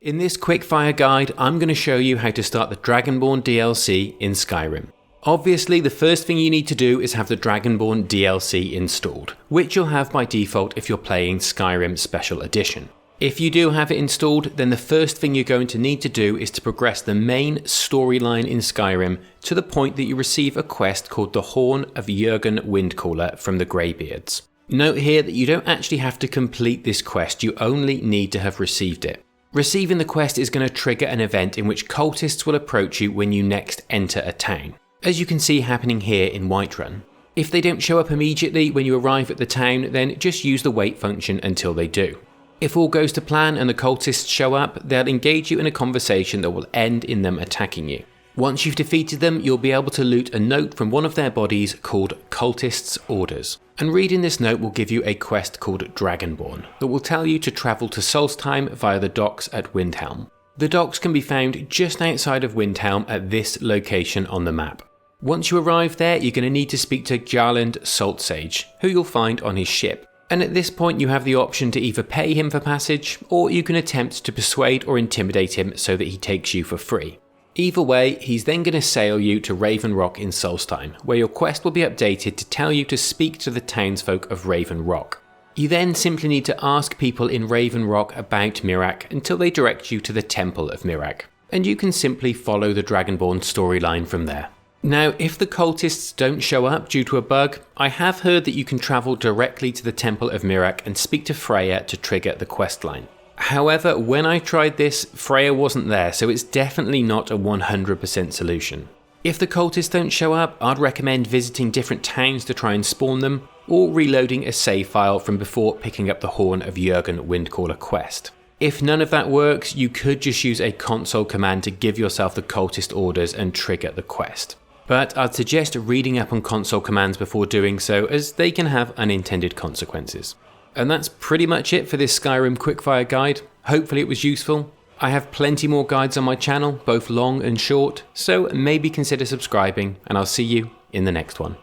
In this quickfire guide, I'm going to show you how to start the Dragonborn DLC in Skyrim. Obviously, the first thing you need to do is have the Dragonborn DLC installed, which you'll have by default if you're playing Skyrim Special Edition. If you do have it installed, then the first thing you're going to need to do is to progress the main storyline in Skyrim to the point that you receive a quest called the Horn of Jurgen Windcaller from the Greybeards. Note here that you don't actually have to complete this quest, you only need to have received it. Receiving the quest is going to trigger an event in which cultists will approach you when you next enter a town, as you can see happening here in Whiterun. If they don't show up immediately when you arrive at the town, then just use the wait function until they do. If all goes to plan and the cultists show up, they'll engage you in a conversation that will end in them attacking you. Once you've defeated them, you'll be able to loot a note from one of their bodies called Cultists' Orders. And reading this note will give you a quest called Dragonborn that will tell you to travel to Solstheim via the docks at Windhelm. The docks can be found just outside of Windhelm at this location on the map. Once you arrive there, you're going to need to speak to Jarland Saltsage, who you'll find on his ship. And at this point you have the option to either pay him for passage, or you can attempt to persuade or intimidate him so that he takes you for free. Either way, he's then going to sail you to Raven Rock in Solstheim, where your quest will be updated to tell you to speak to the townsfolk of Raven Rock. You then simply need to ask people in Raven Rock about Miraak until they direct you to the Temple of Miraak, and you can simply follow the Dragonborn storyline from there. Now, if the cultists don't show up due to a bug, I have heard that you can travel directly to the Temple of Miraak and speak to Freya to trigger the questline. However, when I tried this, Freya wasn't there, so it's definitely not a 100% solution. If the cultists don't show up, I'd recommend visiting different towns to try and spawn them, or reloading a save file from before picking up the Horn of Jurgen Windcaller quest. If none of that works, you could just use a console command to give yourself the cultist orders and trigger the quest. But I'd suggest reading up on console commands before doing so, as they can have unintended consequences. And that's pretty much it for this Skyrim quickfire guide. Hopefully it was useful. I have plenty more guides on my channel, both long and short, so maybe consider subscribing, and I'll see you in the next one.